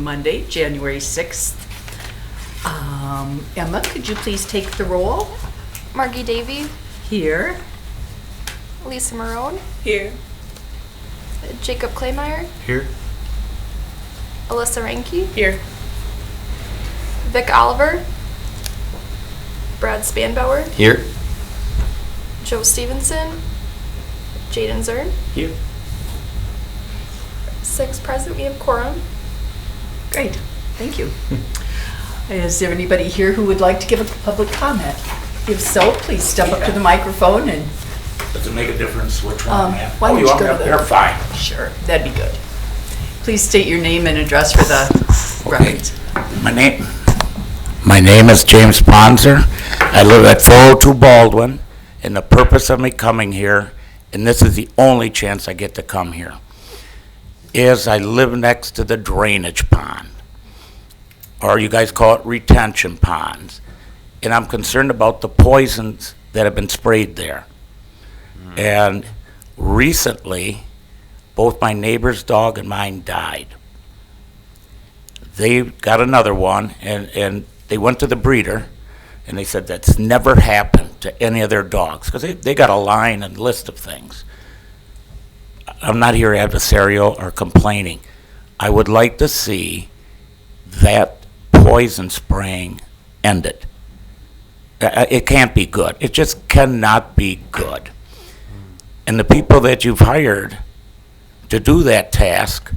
Monday, January 6th. Emma, could you please take the roll? Margie Davy, Here. Lisa Marone, Here. Jacob Claymeyer, Here. Alyssa Ranke, Here. Vic Oliver, Brad Spanbauer, Here. Joe Stevenson, Jaden Zern. Here. 6 present, we have quorum. Great, thank you. Is there anybody here who would like to give a public comment? If so, please step up to the microphone and, Does it make a difference which one I'm at? why don't you want go me to up the- there? Fine. sure, that'd be good. Please state your name and address for the Okay. records. My name is James Ponzer. I live at 402 Baldwin, and the purpose of me coming here, and this is the only chance I get to come here, is I live next to the drainage pond, or you guys call it retention ponds, and I'm concerned about the poisons that have been sprayed there. And recently, both my neighbor's dog and mine died. They got another one, and they went to the breeder, and they said that's never happened to any of their dogs, because they got a line and list of things. I'm not here adversarial or complaining. I would like to see that poison spraying ended. It can't be good. It just cannot be good. And the people that you've hired to do that task,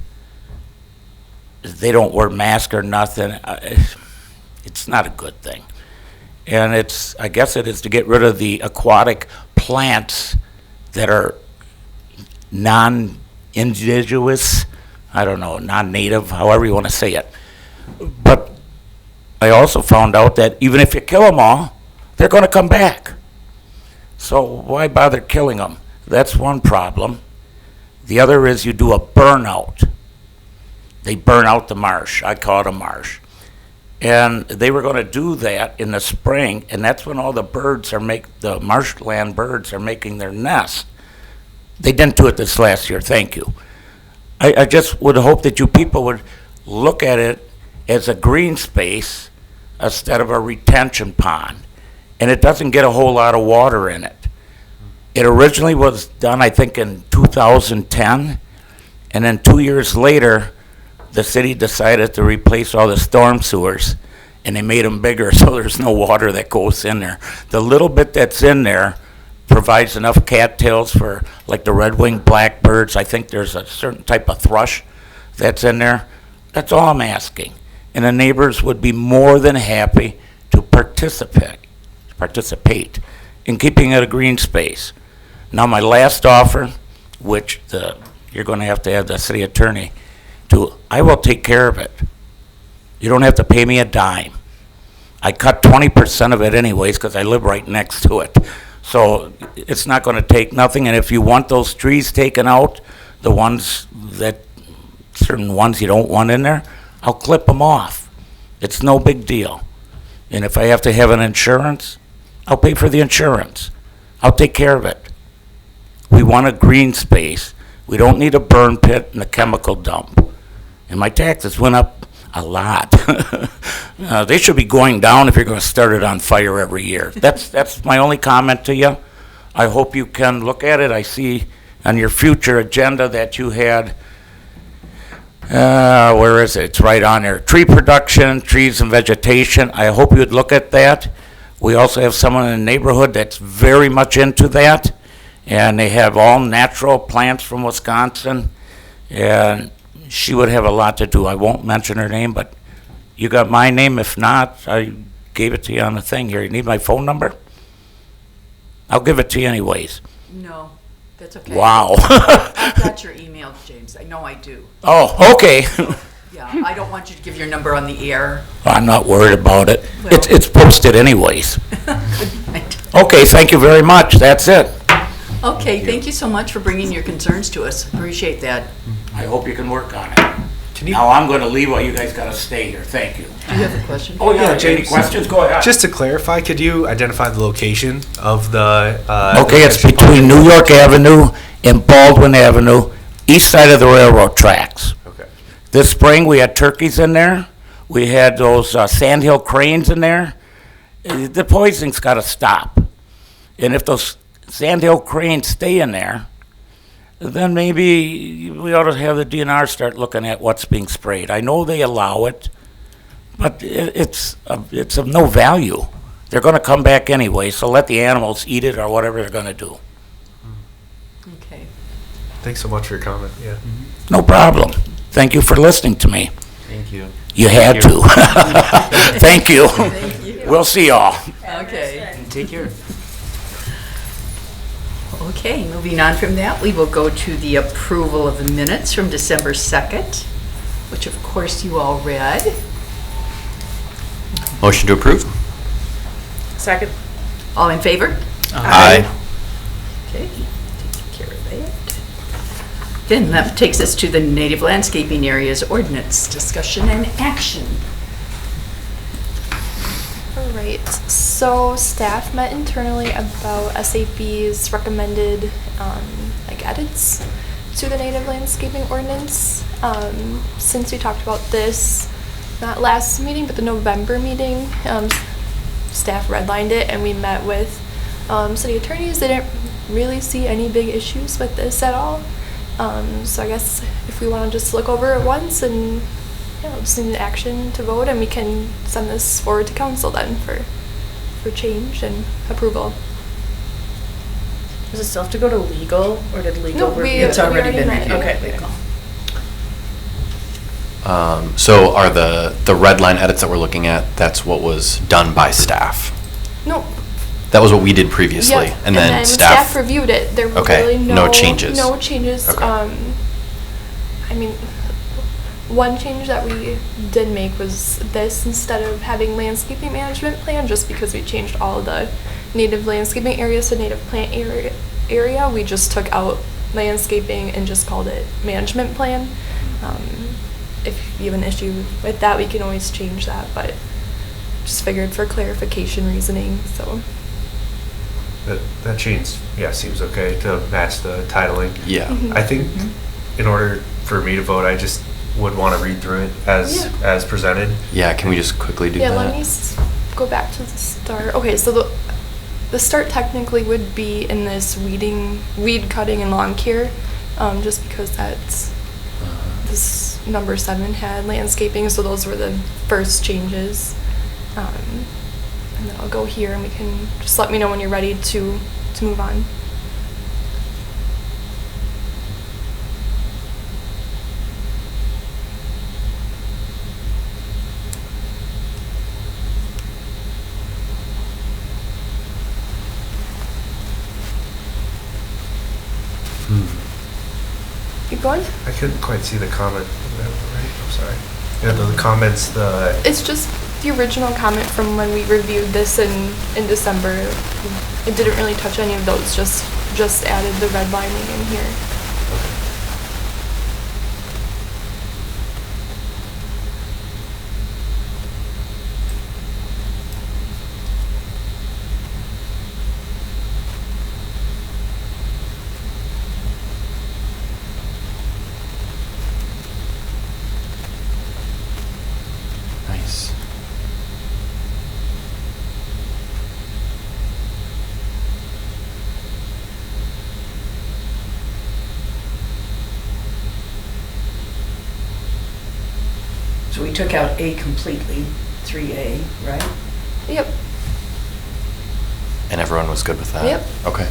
they don't wear masks or nothing. It's not a good thing. And I guess it is to get rid of the aquatic plants that are non-indigenous, I don't know, non-native, however you want to say it. But I also found out that even if you kill them all, they're going to come back. So why bother killing them? That's one problem. The other is you do a burnout. They burn out the marsh. I call it a marsh. And they were going to do that in the spring, and that's when all the birds the marshland birds are making their nest. They didn't do it this last year, thank you. I just would hope that you people would look at it as a green space instead of a retention pond. And it doesn't get a whole lot of water in it. It originally was done, I think, in 2010, and then 2 years later, the city decided to replace all the storm sewers, and they made them bigger, so there's no water that goes in there. The little bit that's in there provides enough cattails for, like, the red-winged blackbirds. I think there's a certain type of thrush that's in there. That's all I'm asking. And the neighbors would be more than happy to participate in keeping it a green space. Now, my last offer, which you're going to have the city attorney I will take care of it. You don't have to pay me a dime. I cut 20% of it anyways because I live right next to it. So it's not going to take nothing. And if you want those trees taken out, certain ones you don't want in there, I'll clip them off. It's no big deal. And if I have to have an insurance, I'll pay for the insurance. I'll take care of it. We want a green space. We don't need a burn pit and a chemical dump. And my taxes went up a lot. They should be going down if you're going to start it on fire every year. That's my only comment to you. I hope you can look at it. I see on your future agenda that you had, where is it? It's right on there. Tree production, trees and vegetation. I hope you'd look at that. We also have someone in the neighborhood that's very much into that. And they have all natural plants from Wisconsin. And she would have a lot to do. I won't mention her name, but you got my name. If not, I gave it to you on the thing here. You need my phone number? I'll give it to you anyways. No, that's okay. Wow. I've got your email, James. I know I do. Oh, okay. Yeah, I don't want you to give your number on the air. I'm not worried about it. Well- It's posted anyways. Good night. Okay, thank you very much. That's it. Okay, thank you so much for bringing your concerns to us. Appreciate that. I hope you can work on it. Now I'm going to leave while you guys got to stay here. Thank you. Do you have a question? Oh, yeah, any James. questions? Go ahead. Just to clarify, could you identify the location of the? Okay, it's between New York Avenue and Baldwin Avenue, east side of the railroad tracks. Okay. This spring, we had turkeys in there. We had those sandhill cranes in there. The poisoning's got to stop. And if those sandhill cranes stay in there, then maybe we ought to have the DNR start looking at what's being sprayed. I know they allow it, but it's of no value. They're going to come back anyway, so let the animals eat it or whatever they're going to do. Okay. Thanks so much for your comment. Yeah. No problem. Thank you for listening to me. Thank you. You had to. Thank you. Thank you. We'll see y'all. Okay. Take care. Okay, moving on from that, we will go to the approval of the minutes from December 2nd, which of course you all read. Motion to approve? Second. All in favor? Aye. Okay, taking care of that. Then that takes us to the native landscaping areas ordinance, discussion and action. All right, so staff met internally about SAB's recommended edits to the native landscaping ordinance. Since we talked about this, not last meeting, but the November meeting, staff redlined it and we met with city attorneys. They didn't really see any big issues with this at all. So I guess if we want to just look over it once and just need an action to vote, and we can send this forward to council then for change and approval. Does it still have to go to legal, or did legal No, review? It's already been read it. reviewed. Okay. So are the red line edits that we're looking at, that's what was done by staff? No. That was what we did previously? Yep. And then when staff? reviewed it, there were Okay, really no changes. No changes. Okay. I mean, one change that we did make was this: instead of having landscaping management plan, just because we changed all the native landscaping areas to native plant area, we just took out landscaping and just called it management plan. If you have an issue with that, we can always change that, but just figured for clarification reasoning, so. That change, yeah, seems okay to match the titling. Yeah. I think in order for me to vote, I just would want to read through it as presented. Yeah, can we just quickly do that? Yeah, let me go back to the start. Okay, so the start technically would be in this weed cutting and lawn care, just because that's this number 7 had landscaping, so those were the first changes. And then I'll go here and we can just let me know when you're ready to move on. Keep going. I couldn't quite see the comment. Right? I'm sorry. Yeah, the comments, It's just the original comment from when we reviewed this in December. It didn't really touch any of those, just added the redlining in here. Nice. So we took out A completely, 3A, right? Yep. And everyone was good with that? Yep. Okay.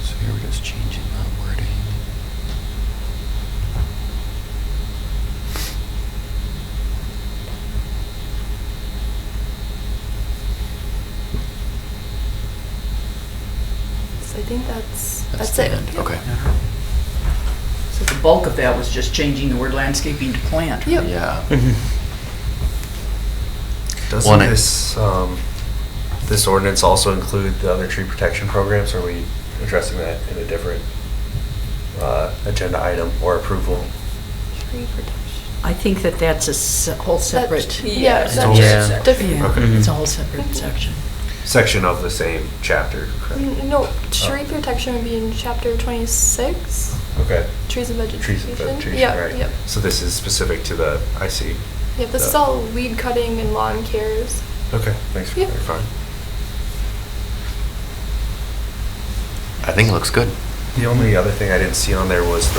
So here we're just changing the wording. So I think that's the it. end. Yep. Okay. So the bulk of that was just changing the word landscaping to plant. Yep. Yeah. doesn't Well, and this ordinance also include the other tree protection programs? Or are we addressing that in a different agenda item or approval? Tree protection. I think that that's a whole separate. Yeah, it's that's a whole Yeah, different. Okay. it's a whole separate section. Section of the same chapter, correct? No, tree protection would be in chapter 26, Okay. trees and vegetation. Trees and vegetation, Yeah, right. yep. So this is specific to the, I see. Yep, this is The- all weed cutting and lawn cares. Okay, thanks for Yeah. clarifying. I think it looks good. The only other thing I didn't see on there was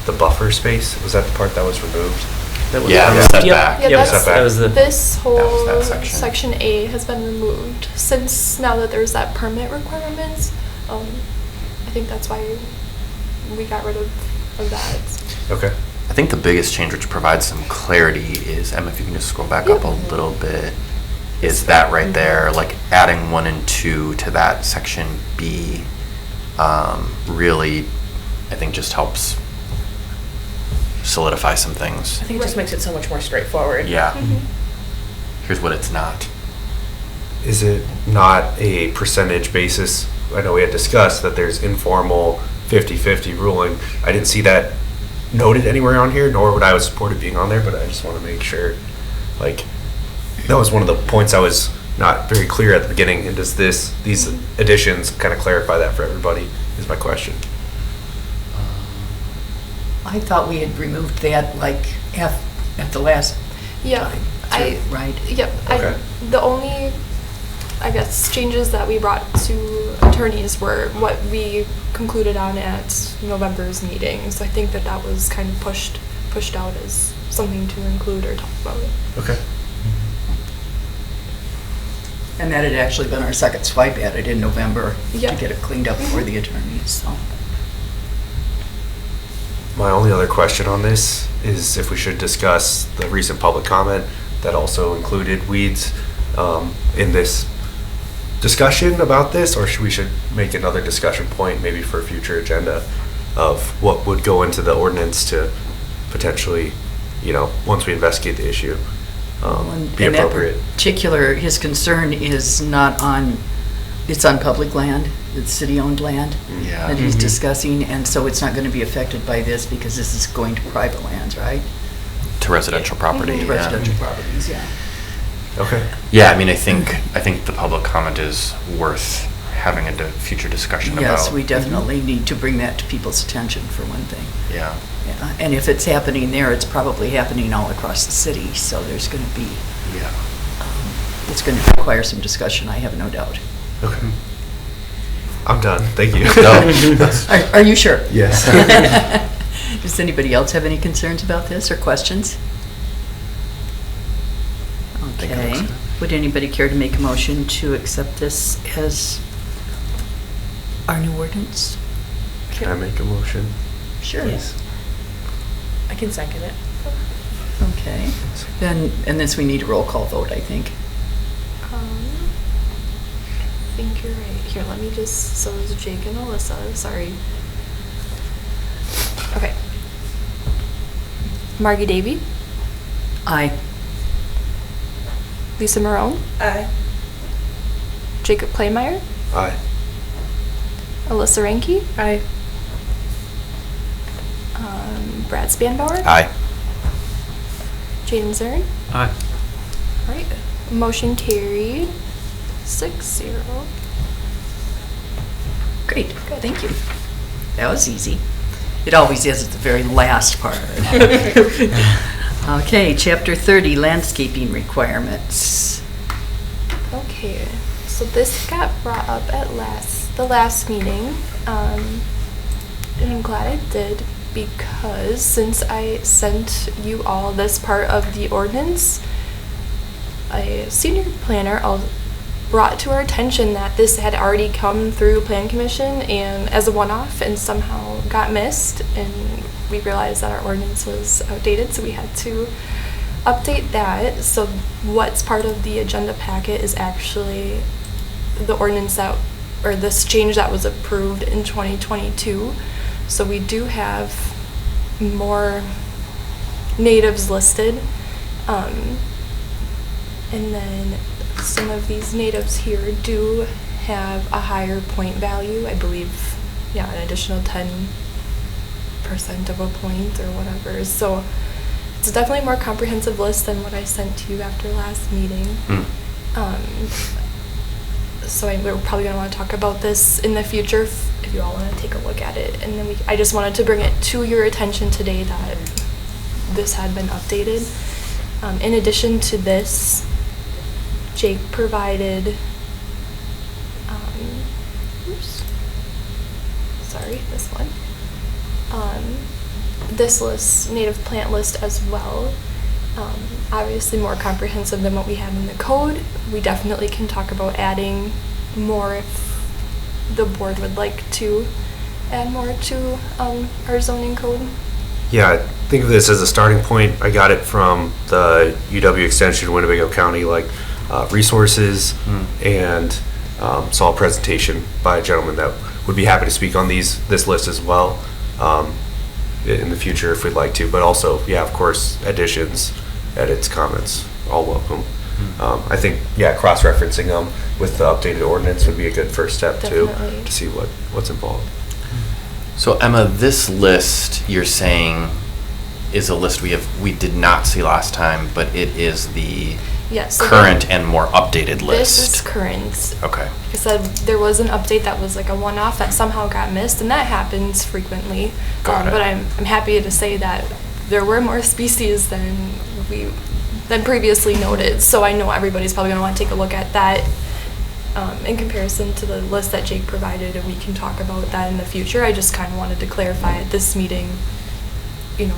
the buffer space. Was that the part that was removed? That was- Yeah, the Yep. setback. Yeah, Yep, that's, that was the. this That was whole that section. section A has been removed since now that there's that permit requirements. I think that's why we got rid of that. Okay. I think the biggest change, which provides some clarity, is, Emma, if you can just scroll back up a little bit, is that right there, like adding 1 and 2 to that section B, really, I think just helps solidify some things. I think it just makes it so much more straightforward. Yeah. Mm-hmm. Here's what it's not. Is it not a percentage basis? I know we had discussed that there's informal 50-50 ruling. I didn't see that noted anywhere on here, nor would I support it being on there, but I just want to make sure, like, that was one of the points I was not very clear at the beginning. And does these additions kind of clarify that for everybody, is my question. I thought we had removed that like at the last Yeah, time, too, right? Yep. Okay. The only, I guess, changes that we brought to attorneys were what we concluded on at November's meeting. So I think that was kind of pushed out as something to include or talk about. Okay. And that had actually been our second swipe at it in November Yeah. to get it cleaned up for the attorneys, so. My only other question on this is if we should discuss the recent public comment that also included weeds in this discussion about this, or should we make another discussion point maybe for a future agenda of what would go into the ordinance to potentially, once we investigate the issue, be In that appropriate. particular, his concern is not on, it's on public land, it's city-owned land Yeah. that he's Mhm. discussing, and so it's not going to be affected by this because this is going to private lands, right? To residential property. To yeah. residential properties, yeah. Okay. Yeah, I mean, I think the public comment is worth having a future discussion about. Yes, we definitely need to bring that to people's attention, for one thing. Yeah. Yeah, and if it's happening there, it's probably happening all across the city, so there's going to be, Yeah. it's going to require some discussion, I have no doubt. Okay. I'm done. Thank you. No, that's- Are you sure? Yes. Does anybody else have any concerns about this or questions? think it looks Okay. good. Would anybody care to make a motion to accept this as our new ordinance? Can I make a motion? Sure. Yes. I can second it. Okay. Then, and this we need a roll call vote, I think. I think you're right. Here, let me just, so is Jake and Alyssa, sorry. Okay. Margie Davy, Aye. Lisa Marone, Aye. Jacob Playmeyer, Aye. Alyssa Ranke, Aye. Brad Spanbauer, Aye. Jaden Zern. Aye. Right. Motion carried 6-0. Great, thank you. That was easy. It always is at the very last part. Okay, Chapter 30, Landscaping Requirements. Okay, so this got brought up at the last meeting, and I'm glad I did because since I sent you all this part of the ordinance, a senior planner brought to our attention that this had already come through Plan Commission and as a one-off and somehow got missed, and we realized that our ordinance was outdated, so we had to update that. So what's part of the agenda packet is actually the ordinance or this change that was approved in 2022. So we do have more natives listed. And then some of these natives here do have a higher point value, I believe, an additional 10% percent of a point or whatever. So it's definitely a more comprehensive list than what I sent to you after last meeting. So we're probably going to want to talk about this in the future if you all want to take a look at it. And then I just wanted to bring it to your attention today that this had been updated. In addition to this, Jake provided, this one. This list, native plant list as well. Obviously more comprehensive than what we have in the code. We definitely can talk about adding more if the board would like to add more to our zoning code. Yeah, I think of this as a starting point. I got it from the UW Extension, Winnebago County, resources, and saw a presentation by a gentleman that would be happy to speak on this list as well in the future if we'd like to. But also, yeah, of course, additions, edits, comments, all welcome. I think, cross-referencing them with the updated ordinance would be a good first step Definitely. too, to see what's involved. So Emma, this list you're saying is a list we did not see last time, but it is the Yes. current and more updated list. This is current. Okay. Like I said, there was an update that was like a one-off that somehow got missed, and that happens frequently. Got it. But I'm happy to say that there were more species than previously noted. So I know everybody's probably going to want to take a look at that in comparison to the list that Jake provided, and we can talk about that in the future. I just kind of wanted to clarify at this meeting,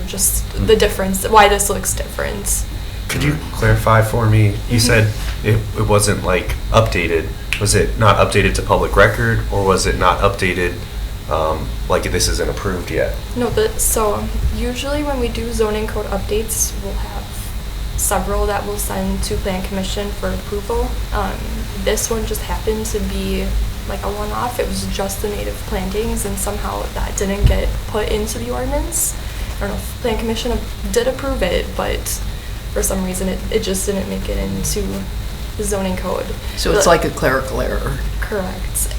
just the difference, why this looks different. Could you clarify for me? You said it wasn't updated. Was it not updated to public record, or was it not updated this isn't approved yet? No, so usually when we do zoning code updates, we'll have several that we'll send to Plan Commission for approval. This one just happened to be like a one-off. It was just the native plantings, and somehow that didn't get put into the ordinance. I don't know if Plan Commission did approve it, but for some reason it just didn't make it into the zoning code. So it's like a clerical error. Correct.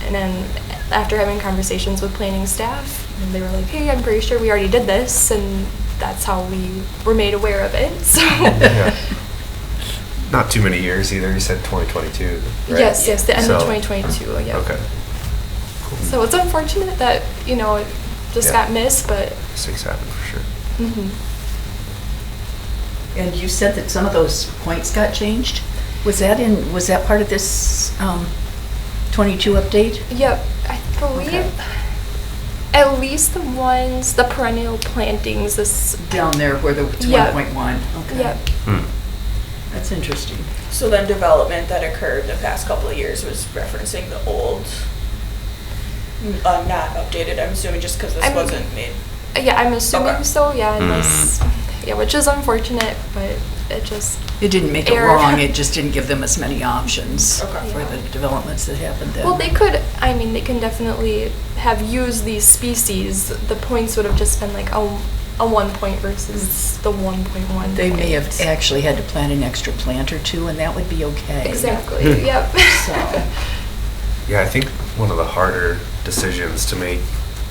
And then after having conversations with planning staff, they were like, hey, I'm pretty sure we already did this, and that's how we were made aware of it. So Yeah. Not too many years either. You said 2022, right? yes, the end of So- 2022, yeah. Okay. So it's unfortunate that, it just Yeah. got missed, but Mistakes happen for sure. And you said that some of those points got changed? Was that part of this 22 update? yep, I believe Okay. at least the perennial plantings, Down there where it's Yeah. 1.1? Okay. yep. That's interesting. So then development that occurred the past couple of years was referencing the old, not updated, I'm assuming, just because this I mean- wasn't made. Yeah, I'm assuming Okay. so, unless, which is unfortunate, but it just, It didn't make it Error. wrong, it just didn't give them as many options Okay. for the developments that happened then. well, they can definitely have used these species. The points would have just been like a 1 point versus the 1.1. They may have point. actually had to plant an extra plant or two, and that would be okay. Exactly, yep. So, Yeah, I think one of the harder decisions to make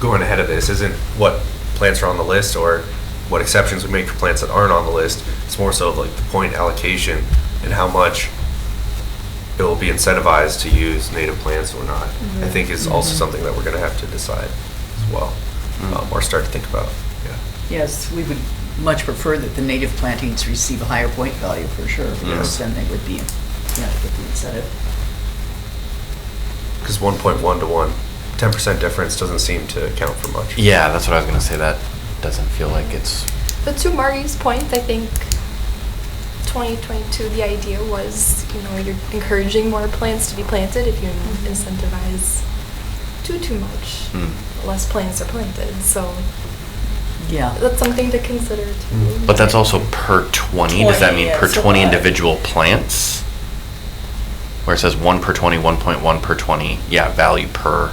going ahead of this isn't what plants are on the list or what exceptions we make for plants that aren't on the list. It's more so the point allocation and how much it will be incentivized to use native plants or not. I think is also something that we're going to have to decide as well, or start to think about. Yeah. yes, we would much prefer that the native plantings receive a higher point value for sure, because then they would be, get the incentive. Because 1.1 to 1, 10% difference doesn't seem to account for much. Yeah, that's what I was going to say. That doesn't feel like it's. But to Marty's point, I think 2022, the idea was, you're encouraging more plants to be planted if you incentivize too much. Less plants are planted, so Yeah. that's something to consider too. But that's also per 20. Does that 20, mean yeah, per it's a 20 lot. individual plants? Where it says 1 per 20, 1.1 per 20. Yeah, value per.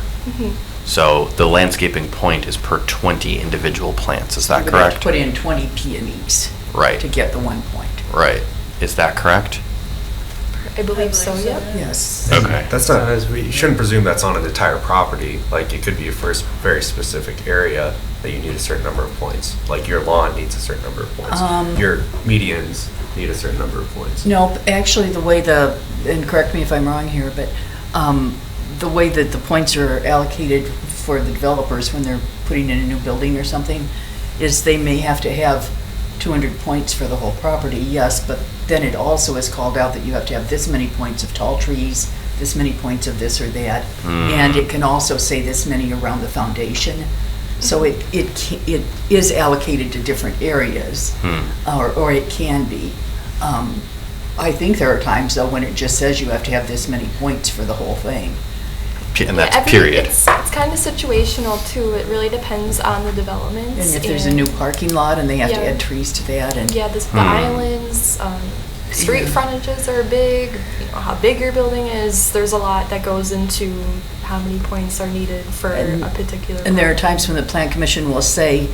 So the landscaping point is per 20 individual plants. Is that You would have to correct? put in 20 peonies Right. to get the 1 point. Right. Is that correct? I believe so, so, yeah. Yes. Okay. That's not, you shouldn't presume that's on an entire property. It could be for a very specific area that you need a certain number of points? Like your lawn needs a certain number of points. Your medians need a certain number of points. No, actually, the way and correct me if I'm wrong here, but the way that the points are allocated for the developers when they're putting in a new building or something is they may have to have 200 points for the whole property, yes, but then it also is called out that you have to have this many points of tall trees, this many points of this or that, and it can also say this many around the foundation. So it is allocated to different areas, or it can be. I think there are times though when it just says you have to have this many points for the whole thing. And that's period. It's kind of situational too. It really depends on the developments. And if there's a new parking lot and they have to Yeah. add trees to that, and Yeah, the islands, street frontages are big, how big your building is. There's a lot that goes into how many points are needed for a particular. And there are times when the plan commission will say,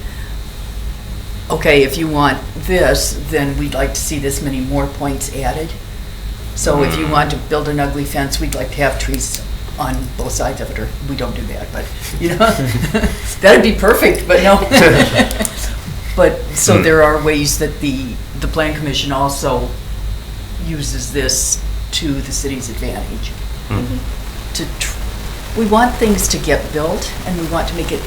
okay, if you want this, then we'd like to see this many more points added. So if you want to build an ugly fence, we'd like to have trees on both sides of it, or we don't do that, but, that'd be perfect, but no. But, so there are ways that the plan commission also uses this to the city's advantage. We want things to get built, and we want to make it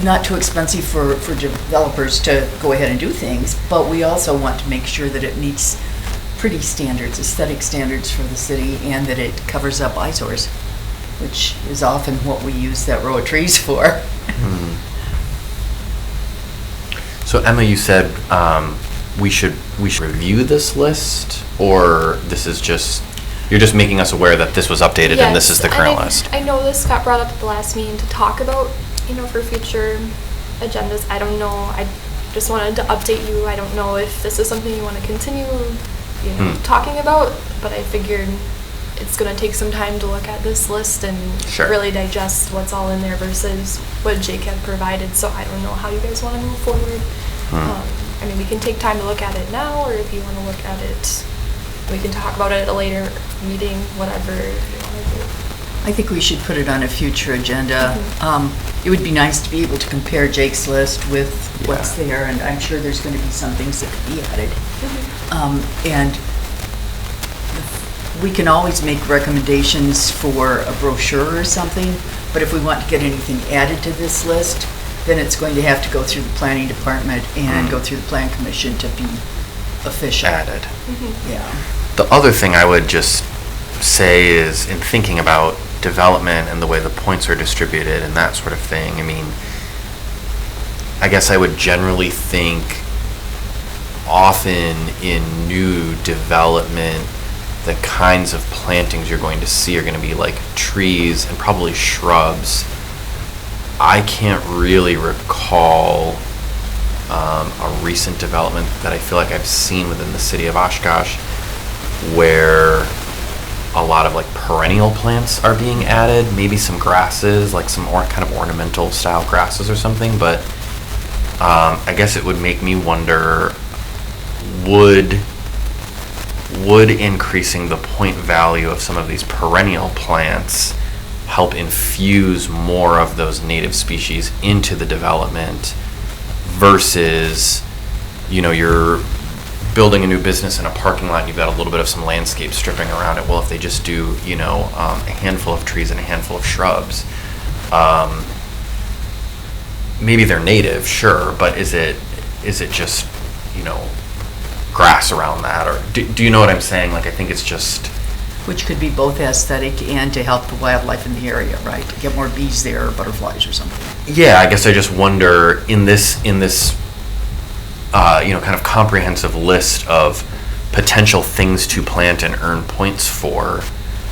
not too expensive for developers to go ahead and do things, but we also want to make sure that it meets pretty standards, aesthetic standards for the city, and that it covers up eyesores, which is often what we use that row of trees for. So Emma, you said we should review this list, or this is just, you're just making us aware that this was updated and this is the current list? I know this got brought up at the last meeting to talk about, for future agendas. I don't know. I just wanted to update you. I don't know if this is something you want to continue, talking about, but I figured it's going to take some time to look at this list and really digest what's all in there versus what Jake had provided. So I don't know how you guys want to move forward. We can take time to look at it now, or if you want to look at it, we can talk about it at a later meeting, whatever you want to do. I think we should put it on a future agenda. It would be nice to be able to compare Jake's list with what's there, and I'm sure there's going to be some things that could be added. And we can always make recommendations for a brochure or something, but if we want to get anything added to this list, then it's going to have to go through the planning department and go through the plan commission to be official. Added. Yeah. The other thing I would just say is, in thinking about development and the way the points are distributed and that sort of thing, I guess I would generally think often in new development, the kinds of plantings you're going to see are going to be like trees and probably shrubs. I can't really recall a recent development that I feel like I've seen within the city of Oshkosh where a lot of like perennial plants are being added, maybe some grasses, like some kind of ornamental style grasses or something, but I guess it would make me wonder, would increasing the point value of some of these perennial plants help infuse more of those native species into the development versus, you're building a new business in a parking lot and you've got a little bit of some landscape stripping around it. Well, if they just do, a handful of trees and a handful of shrubs, maybe they're native, sure, but is it just, grass around that? Or do you know what I'm saying? Like, I think it's just... Which could be both aesthetic and to help the wildlife in the area, right? To get more bees there or butterflies or something. Yeah, I guess I just wonder in this kind of comprehensive list of potential things to plant and earn points for,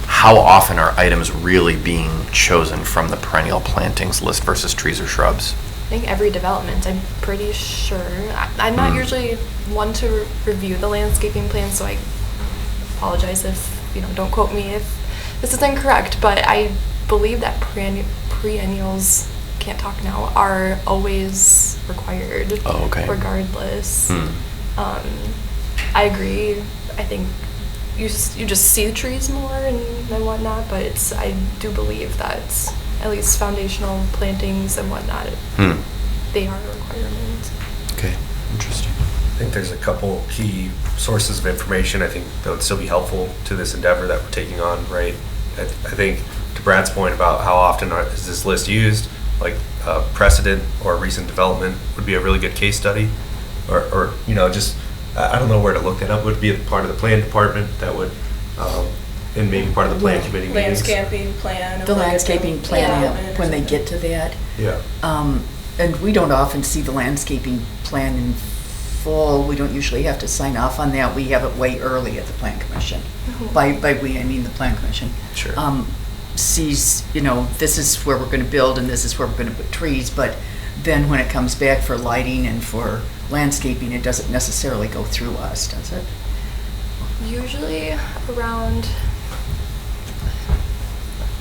how often are items really being chosen from the perennial plantings list versus trees or shrubs? I think every development, I'm pretty sure. I'm not usually one to review the landscaping plan, so I apologize if, don't quote me if this is incorrect, but I believe that perennials, can't talk now, are always required. Oh, okay. Regardless. I agree. I think you just see the trees more and whatnot, but I do believe that at least foundational plantings and whatnot, they are a requirement. Okay, interesting. I think there's a couple key sources of information I think that would still be helpful to this endeavor that we're taking on, right? I think to Brad's point about how often is this list used, like precedent or recent development would be a really good case study, or just I don't know where to look that up. Would be a part of the plan department that would, and maybe part of the plan committee meetings. Landscaping plan. of The like a landscaping plan, development or when they something. get to that. Yeah. And we don't often see the landscaping plan in full. We don't usually have to sign off on that. We have it way early at the plan commission. By we, I mean the plan commission. Sure. Sees, this is where we're gonna build and this is where we're gonna put trees, but then when it comes back for lighting and for landscaping, it doesn't necessarily go through us, does it? Usually around,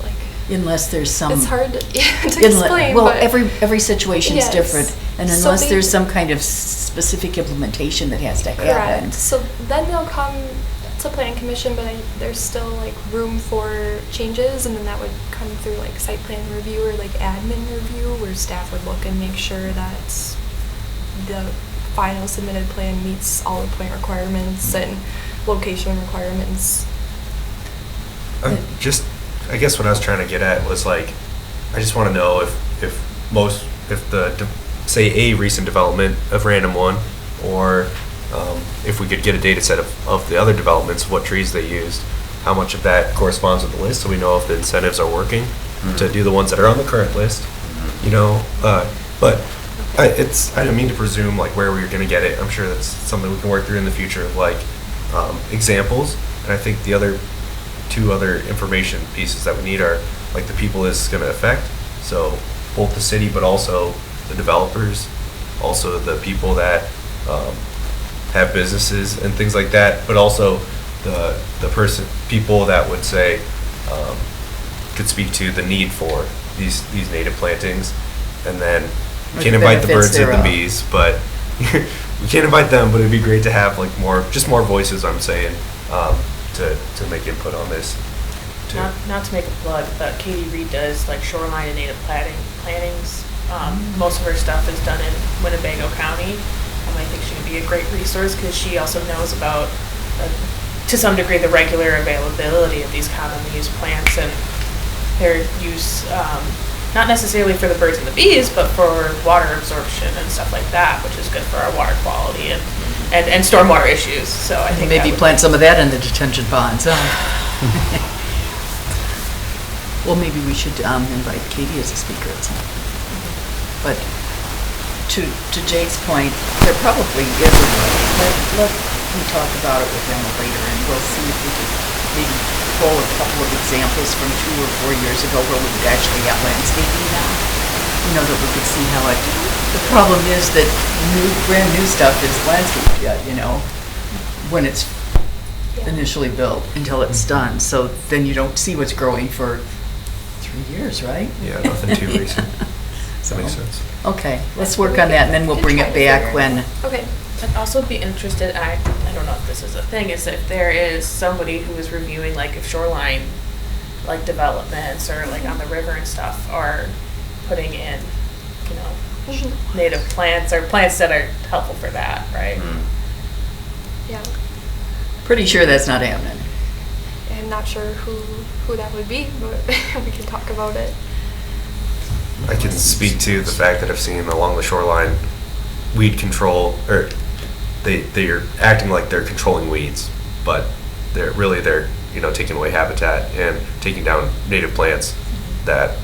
like, Unless there's some. it's hard to explain, Well, but every situation is Yes. different, and So unless they- there's some kind of specific implementation that has to happen. correct. So then they'll come to plan commission, but there's still like room for changes, and then that would come through like site plan review or like admin review, where staff would look and make sure that the final submitted plan meets all the point requirements and location requirements. I guess what I was trying to get at was like, I just want to know if say a recent development of random one, or if we could get a data set of the other developments, what trees they used, how much of that corresponds with the list, so we know if the incentives are working to do the ones that are on the current list, but I didn't mean to presume like where we were going to get it. I'm sure that's something we can work through in the future of like examples. And I think the two other information pieces that we need are like the people this is going to affect. So both the city, but also the developers, also the people that have businesses and things like that, but also the people that would say could speak to the need for these native plantings, and then we Or can't the invite the benefits birds and the thereof. bees, but we can't invite them. But it'd be great to have like more voices. I'm saying to make input on this. Too. Not to make a plug, but Katie Reed does like shoreline and native plantings. Most of her stuff is done in Winnebago County. I think she would be a great resource because she also knows about, to some degree, the regular availability of these commonly used plants and their use, not necessarily for the birds and the bees, but for water absorption and stuff like that, which is good for our water quality and stormwater issues. So I think Maybe plant some of that in the detention ponds, huh? Well, maybe we should invite Katie as a speaker at some point. But to Jake's point, there probably is a way. Let me talk about it with Emma later, and we'll see if we can maybe pull a couple of examples from 2 or 4 years ago where we could actually have landscaping now. That we could see how it. The problem is that brand new stuff is landscaped yet, when it's initially built until it's done. So then you don't see what's growing for 3 years, right? Yeah, nothing too recent. So, That makes sense. Okay, let's work on that, and then we'll bring it back when. Okay. I'd also be interested, I don't know if this is a thing, is if there is somebody who is reviewing like if shoreline like developments or like on the river and stuff are putting in, native plants or plants that are helpful for that, right? Yeah. Pretty sure that's not happening. I'm not sure who that would be, but we can talk about it. I can speak to the fact that I've seen along the shoreline weed control, or they're acting like they're controlling weeds, but they're taking away habitat and taking down native plants that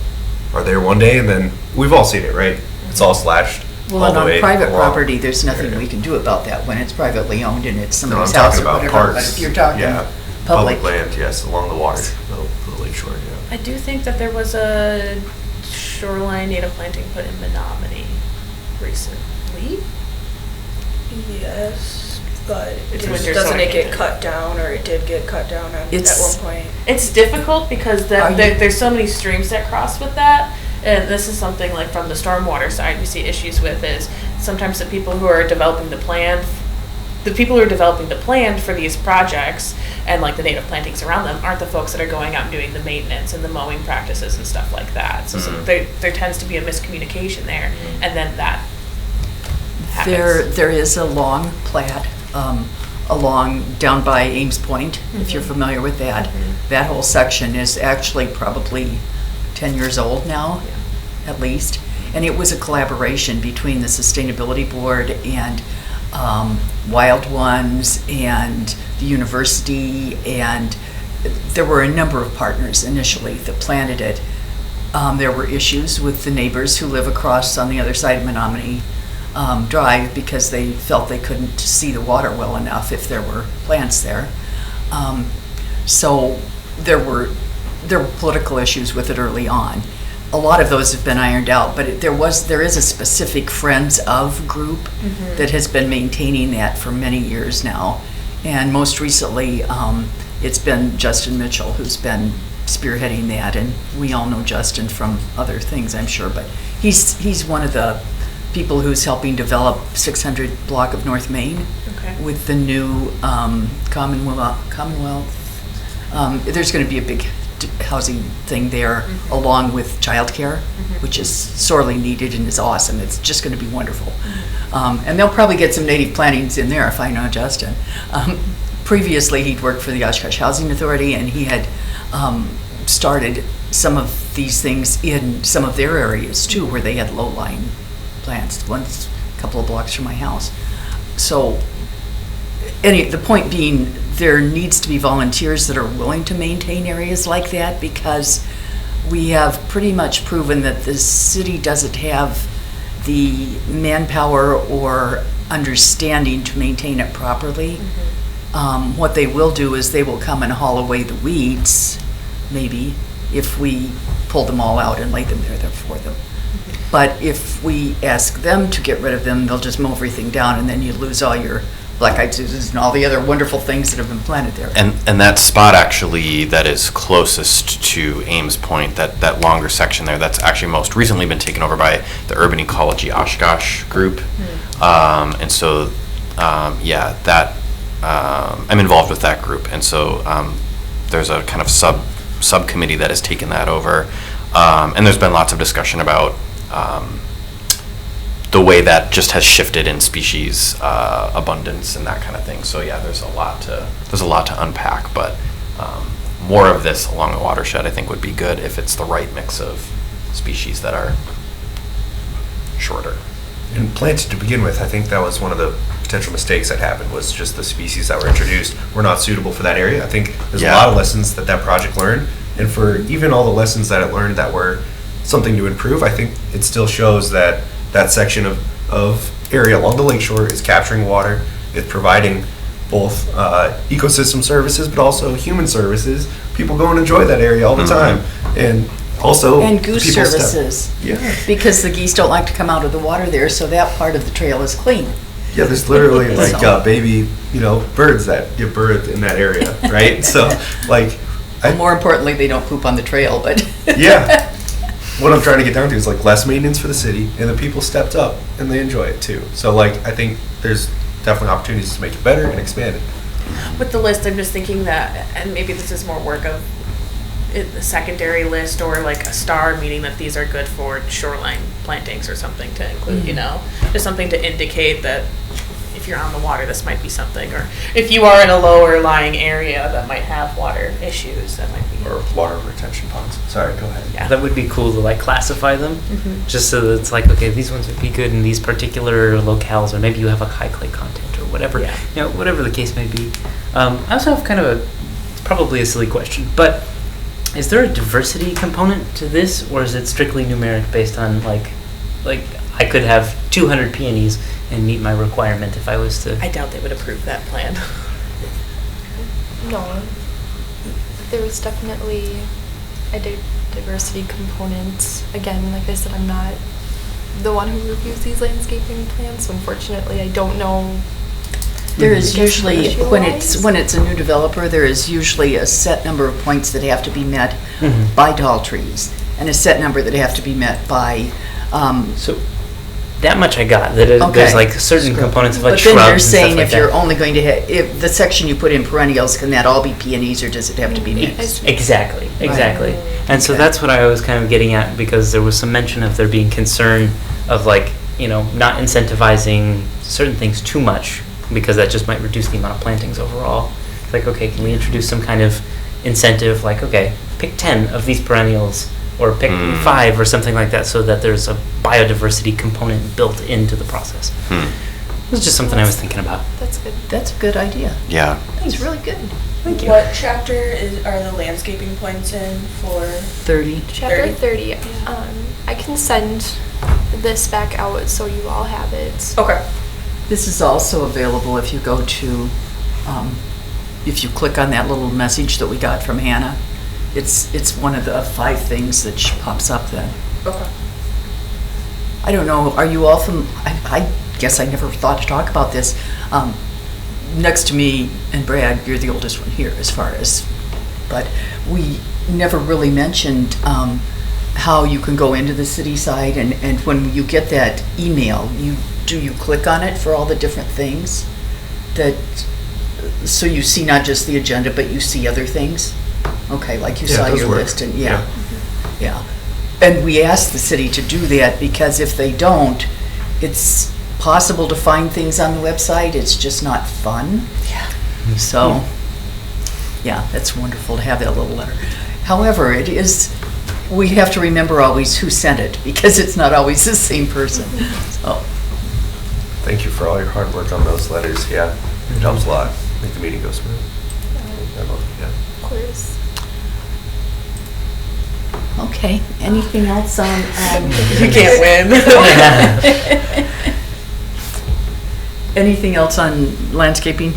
are there one day, and then we've all seen it, right? It's all slashed. Well, all and the on way private along. property, there's nothing Yeah. we can do about that when it's privately owned and it's No, I'm somebody's house talking or about whatever. parks. But if you're talking Yeah, public. land, yes, along the water, the lake shore, yeah. I do think that there was a shoreline native planting put in Menominee recently. Yes, but It's doesn't winter, it so I get can't- cut down, or it did get cut down at It's- one point? It's difficult because Are you- there's so many streams that cross with that. And this is something like from the stormwater side we see issues with is sometimes the people who are developing the plan the people who are developing the plan for these projects and like the native plantings around them aren't the folks that are going out and doing the maintenance and the mowing practices and stuff like that. So, there tends to be a miscommunication there, and then that happens. There is a long plat along down by Ames Point, if you're familiar with that. That whole section is actually probably 10 years old now, at least. And it was a collaboration between the Sustainability Board and Wild Ones and the university, and there were a number of partners initially that planted it. There were issues with the neighbors who live across on the other side of Menominee Drive because they felt they couldn't see the water well enough if there were plants there. So there were political issues with it early on. A lot of those have been ironed out, but there is a specific Friends of group that has been maintaining that for many years now. And most recently, it's been Justin Mitchell who's been spearheading that, and we all know Justin from other things, I'm sure, but he's one of the people who's helping develop 600 block of North Main with the new Commonwealth. There's going to be a big housing thing there, along with childcare, which is sorely needed and is awesome. It's just going to be wonderful. And they'll probably get some native plantings in there if I know Justin. Previously, he'd worked for the Oshkosh Housing Authority, and he had started some of these things in some of their areas too, where they had low-lying plants. One's a couple of blocks from my house. So, the point being, there needs to be volunteers that are willing to maintain areas like that, because we have pretty much proven that the city doesn't have the manpower or understanding to maintain it properly. What they will do is they will come and haul away the weeds, maybe, if we pull them all out and lay them there for them. But if we ask them to get rid of them, they'll just mow everything down, and then you lose all your black-eyed Susans and all the other wonderful things that have been planted there. And that spot actually that is closest to Ames Point, that longer section there, that's actually most recently been taken over by the Urban Ecology Oshkosh group. And so, I'm involved with that group. And so there's a kind of subcommittee that has taken that over. And there's been lots of discussion about the way that just has shifted in species abundance and that kind of thing. So yeah, there's a lot to unpack, but more of this along the watershed I think would be good if it's the right mix of species that are shorter. And planted to begin with, I think that was one of the potential mistakes that happened, was just the species that were introduced were not suitable for that area. I think there's a lot of lessons that project learned, and for even all the lessons that it learned that were something to improve, I think it still shows that section of area along the lakeshore is capturing water, it's providing both ecosystem services but also human services. People go and enjoy that area all the time, and also goose services. Because the geese don't like to come out of the water there, so that part of the trail is clean. Yeah, there's literally baby, birds that get birthed in that area, right? So more importantly, they don't poop on the trail, but yeah. What I'm trying to get down to is less maintenance for the city, and the people stepped up and they enjoy it too. So I think there's definitely opportunities to make it better and expand it. With the list, I'm just thinking that, and maybe this is more work of the secondary list, or a star, meaning that these are good for shoreline plantings or something to include, just something to indicate that if you're on the water, this might be something, or if you are in a lower lying area that might have water issues, that might be. Or water retention ponds. Sorry, go ahead. Yeah. That would be cool to classify them, just so that it's okay, these ones would be good in these particular locales, or maybe you have high clay content or whatever, whatever the case may be. I also have kind of it's probably a silly question, but is there a diversity component to this, or is it strictly numeric based on I could have 200 peonies and meet my requirement if I was to? I doubt they would approve that plan. No, there was definitely a diversity component. Again, like I said, I'm not the one who reviews these landscaping plans, so unfortunately I don't know. There is usually, when it's a new developer, there is usually a set number of points that have to be met by tall trees, and a set number that have to be met by that much I got, that Okay. there's like certain components of like But shrubs then you're and saying stuff like if you're that. only going to have, if the section you put in perennials, can that all be peonies, or does it have to be mixed? Exactly. And so Okay. that's what I was kind of getting at, because there was some mention of there being concern of like, not incentivizing certain things too much, because that just might reduce the amount of plantings overall. It's like, okay, can we introduce some kind of incentive, like, okay, pick 10 of these perennials, or pick 5 or something like that, so that there's a biodiversity component built into the process. It was just something I was thinking about. That's good. That's a good idea. Yeah. That's really good. Thank you. What chapter are the landscaping points in for? 30. Chapter 30? 30. I can send this back out so you all have it. Okay. This is also available if you go to, if you click on that little message that we got from Hannah. It's one of the 5 things that pops up then. Okay. I don't know, are you all I guess I never thought to talk about this. Next to me and Brad, you're the oldest one here as far as, but we never really mentioned how you can go into the city site, and when you get that email, do you click on it for all the different things that, so you see not just the agenda, but you see other things? Okay, like you Yeah, saw it does your work. list, and yeah. And we asked the city to do that because if they don't, it's possible to find things on the website, it's just not fun. Yeah. So, yeah, that's wonderful to have that little letter. However, we have to remember always who sent it, because it's not always the same person. So, Thank you for all your hard work on those letters. Yeah, it helps a lot. Make the meeting go smooth. Yeah. Of course. okay, anything else on? You can't win. Anything else on landscaping?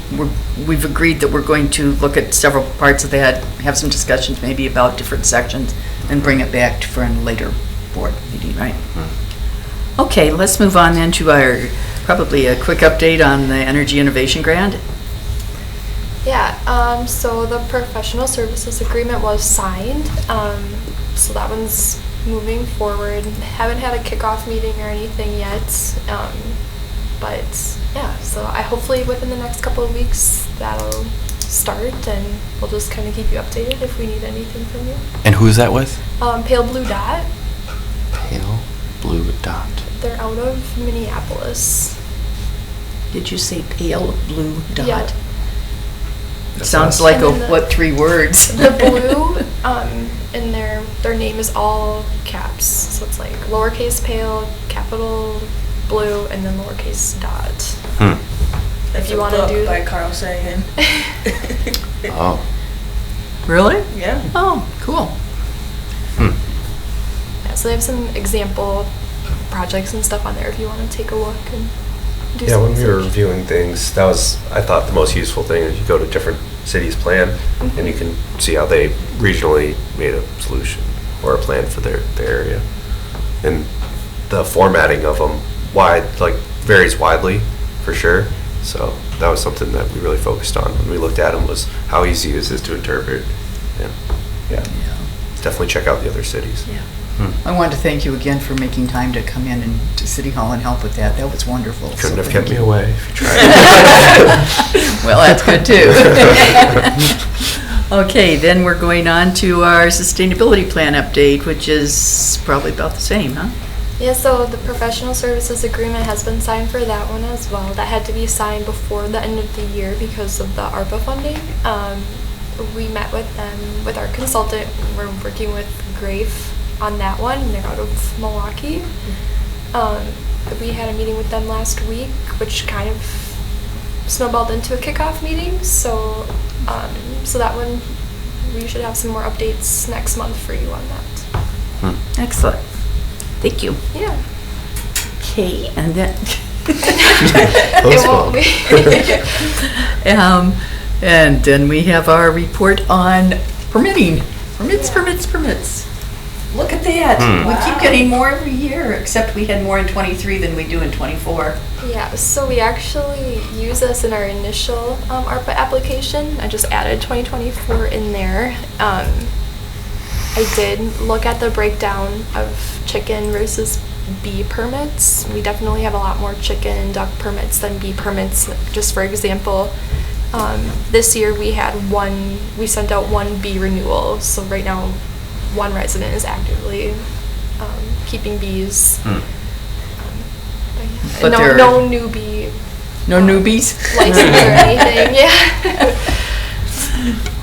We've agreed that we're going to look at several parts of that, have some discussions maybe about different sections, and bring it back for a later board meeting, right? Okay, let's move on then to probably a quick update on the Energy Innovation Grant. Yeah, so the professional services agreement was signed, so that one's moving forward. Haven't had a kickoff meeting or anything yet, but yeah, so I hopefully within the next couple of weeks that'll start, and we'll just kind of keep you updated if we need anything from you. And who is that with? Pale Blue Dot, Pale Blue Dot. they're out of Minneapolis. Did you say pale blue dot? Yeah. It sounds us. like And then what 3 words? The blue, in their name is all caps, so it's like lowercase pale, capital blue, and then lowercase dot. If you want to do by Carl Sagan. Oh. Really? Yeah. Oh, cool. Yeah, so they have some example projects and stuff on there if you want to take a look and do Yeah, some when we were research. reviewing things, that was, I thought, the most useful thing is you go to different cities' plan, and you can see how they regionally made a solution or a plan for their area. And the formatting of them varies widely, for sure. So that was something that we really focused on when we looked at them, was how easy is this to interpret. And yeah, definitely check out the other cities. Yeah. I wanted to thank you again for making time to come in and to City Hall and help with that. That was wonderful. So Couldn't have thank kept me you. away if you tried. Well, that's good too. Okay, then we're going on to our sustainability plan update, which is probably about the same, huh? Yeah, so the professional services agreement has been signed for that one as well. That had to be signed before the end of the year because of the ARPA funding. We met with them, with our consultant. We're working with Grafe on that one. They're out of Milwaukee. We had a meeting with them last week, which kind of snowballed into a kickoff meeting. So, so that one, we should have some more updates next month for you on that. Excellent. Thank you. Yeah. Okay, and then. It won't be. And then we have our report on permitting. Permits. Look at that. We keep getting more every year, except we had more in 23 than we do in 24. Yeah, so we actually use this in our initial ARPA application. I just added 2024 in there. I did look at the breakdown of chicken versus bee permits. We definitely have a lot more chicken and duck permits than bee permits. Just for example, this year we sent out one bee renewal. So right now, one resident is actively keeping bees. But no new bee. No newbies? License or anything, yeah.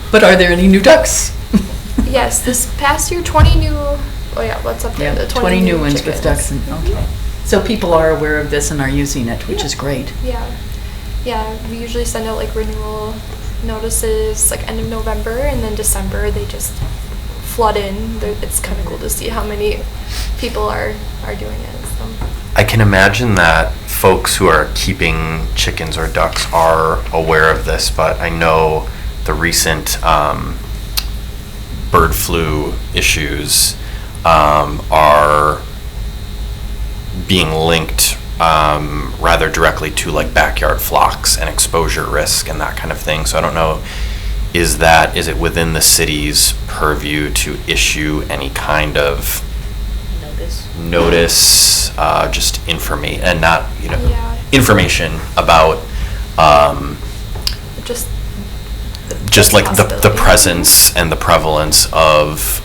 But are there any new ducks? Yes, this past year, 20 new, what's up there? Yeah, The 20 new ones chickens. with ducks. Okay. So people are aware of this and are using it, which is great. Yeah. Yeah, we usually send out like renewal notices like end of November, and then December they just flood in. It's kind of cool to see how many people are doing it. So. I can imagine that folks who are keeping chickens or ducks are aware of this, but I know the recent bird flu issues are being linked rather directly to like backyard flocks and exposure risk and that kind of thing. So I don't know, is it within the city's purview to issue any kind of notice, just information, and not, information about just like the presence and the prevalence of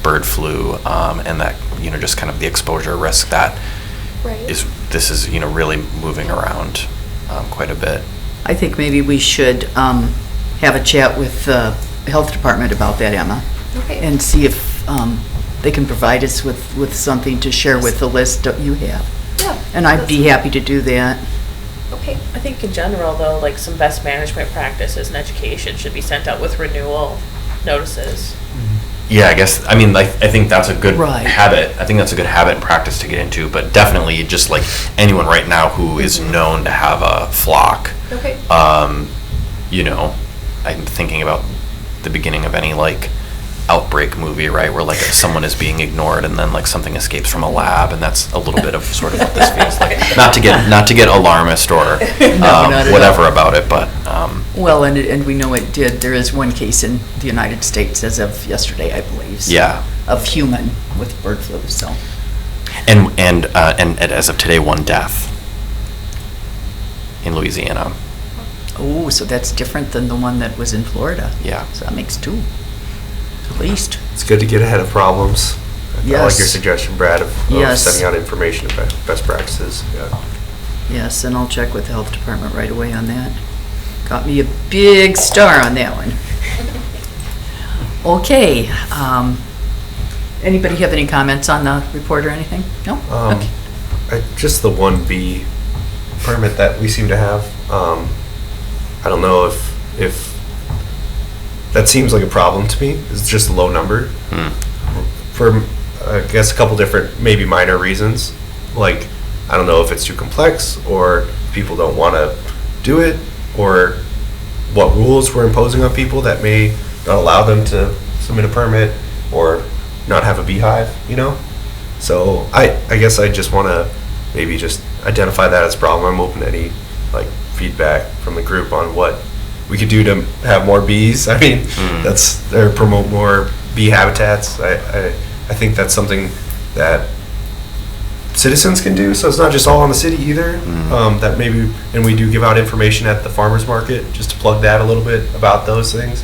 bird flu, and that, just kind of the exposure risk that this is really moving around quite a bit. I think maybe we should have a chat with the health department about that, Emma. Okay. And see if they can provide us with something to share with the list that you have. Yeah. And I'd be happy to do that. Okay. I think in general, though, like some best management practices and education should be sent out with renewal notices. Yeah, I think that's a good Right. habit. I think that's a good habit and practice to get into, but definitely just like anyone right now who is known to have a flock, Okay. I'm thinking about the beginning of any like outbreak movie, right, where like someone is being ignored and then like something escapes from a lab, and that's a little bit of sort of what this feels like. Not to get alarmist or not at whatever all. about it, but Well, and we know it did. There is one case in the United States as of yesterday, I believe. So, yeah. of human with bird flu. So. And as of today, one death in Louisiana. Oh, so that's different than the one that was in Florida. Yeah. So that makes two, at least. It's good to get ahead of problems. I like Yes. your suggestion, Brad, of Yes. sending out information about best practices. Yeah. Yes, and I'll check with the health department right away on that. Got me a big star on that one. Okay. Anybody have any comments on the report or anything? No? Okay. Just the 1B permit that we seem to have. I don't know if that seems like a problem to me. It's just a low number for I guess a couple different maybe minor reasons. Like, I don't know if it's too complex or people don't want to do it, or what rules we're imposing on people that may not allow them to submit a permit or not have a beehive, So I guess I just want to maybe just identify that as a problem. I'm open to any like feedback from the group on what we could do to have more bees. I mean, or promote more bee habitats. I think that's something that citizens can do, so it's not just all on the city either. That maybe, and we do give out information at the farmers market just to plug that a little bit about those things.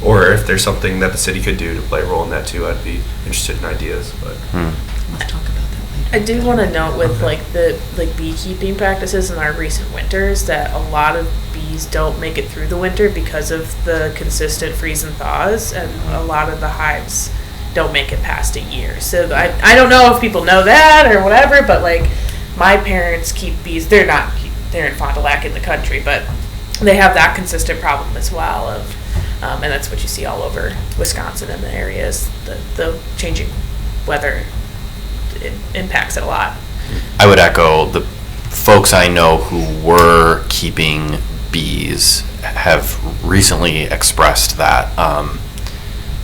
Or if there's something that the city could do to play a role in that too, I'd be interested in ideas. But Let's talk about that later. I do want to note with like the beekeeping practices in our recent winters that a lot of bees don't make it through the winter because of the consistent freeze and thaws, and a lot of the hives don't make it past a year. So I don't know if people know that or whatever, but like my parents keep bees. They're in Fond du Lac in the country, but they have that consistent problem as well of, and that's what you see all over Wisconsin and the areas. The changing weather, it impacts it a lot. I would echo the folks I know who were keeping bees have recently expressed that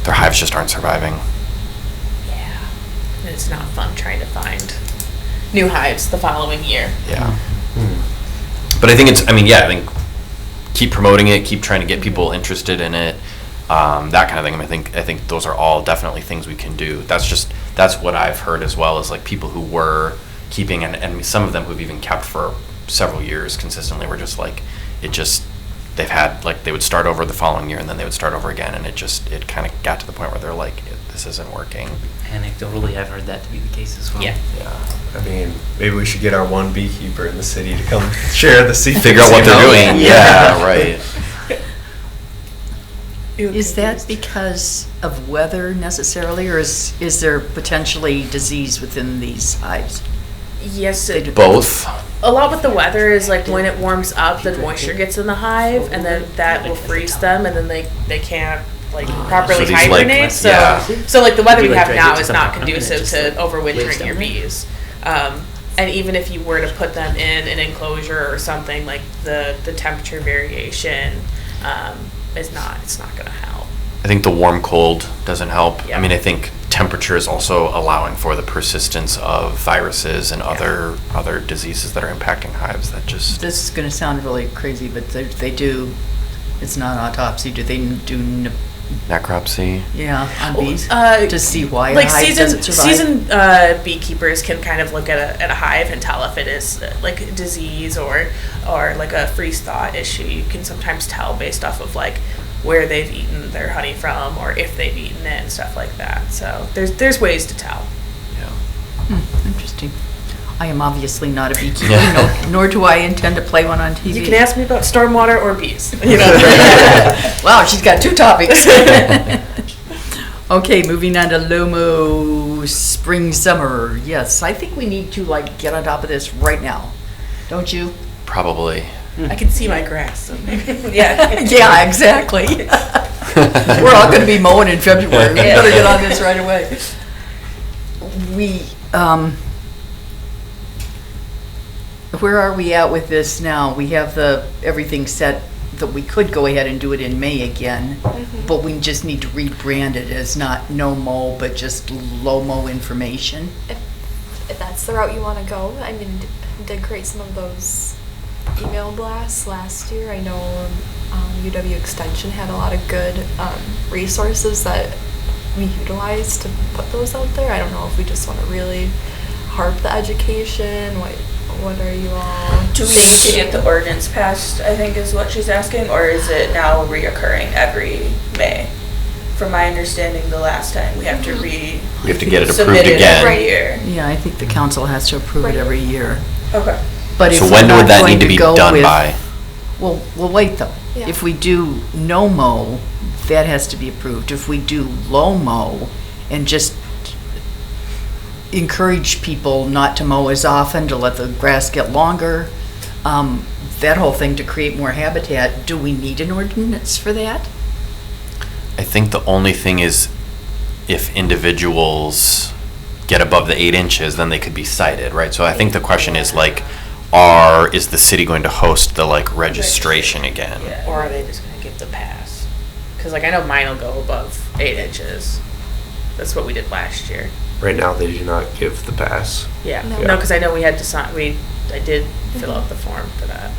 their hives just aren't surviving. Yeah, and it's not fun trying to find new hives the following year. Yeah. But I think I think keep promoting it, keep trying to get people interested in it, that kind of thing. I think those are all definitely things we can do. That's that's what I've heard as well, is like people who were keeping, and some of them who've even kept for several years consistently were just like, they've had, like, they would start over the following year and then they would start over again, and it kind of got to the point where they're like, this isn't working. Anecdotally, I've heard that to be the case as well. Yeah. Yeah, I mean, maybe we should get our one beekeeper in the city to come share the secrets. Figure out what you know? they're doing. Yeah, right. Is that because of weather necessarily, or is there potentially disease within these hives? Yes, it, Both. a lot with the weather is like when it warms up, the moisture gets in the hive, and then that will freeze them, and then they can't like properly So these, like, hibernate. So yeah. so like the weather we Maybe, like, have try to now get is to not something conducive just, to like, overwintering lives your down there. bees. And even if you were to put them in an enclosure or something, like the temperature variation it's not going to help. I think the warm cold doesn't help. Yeah. I mean, I think temperature is also allowing for the persistence of viruses and other diseases that are impacting hives that just. This is going to sound really crazy, but they do, it's not autopsy, do they do, Necropsy. yeah, on bees? To see why a Like hive doesn't survive? seasoned beekeepers can kind of look at a hive and tell if it is like a disease or like a freeze thaw issue. You can sometimes tell based off of like where they've eaten their honey from, or if they've eaten it and stuff like that. So there's ways to tell. Yeah. Interesting. I am obviously not a beekeeper, nor do I intend to play one on TV. You can ask me about stormwater or bees. You know. Wow, she's got two topics. Okay, moving on to Lomo spring summer. Yes, I think we need to like get on top of this right now. Don't you? Probably. I can see my grass. So yeah. Yeah, exactly. We're all going to be mowing in February. We better get on this right away. We where are we at with this now? We have everything set that we could go ahead and do it in May again, but we just need to rebrand it as not no mow, but just low mow information. If that's the route you want to go, I mean, did create some of those email blasts last year. I know UW Extension had a lot of good resources that we utilized to put those out there. I don't know if we just want to really harp the education. What are you all Do we need to get the ordinance passed, I think is what she's asking, or is it now reoccurring every May? From my understanding, the last time we have to We have to get it approved submit it again. every year. Yeah, I think the council has to approve it every year. Okay. But if So we're when not would that going need to be go done with- by? Well, wait though. Yeah. If we do no mow, that has to be approved. If we do low mow and just encourage people not to mow as often, to let the grass get longer, that whole thing to create more habitat, do we need an ordinance for that? I think the only thing is if individuals get above the 8 inches, then they could be cited, right? So I think the question is like, is the city going to host the like registration again? Or are they just going to give the pass? Because like I know mine will go above 8 inches. That's what we did last year. Right now, they do not give the pass. Yeah. No. No, because I know we had to sign. I did fill out the form for that.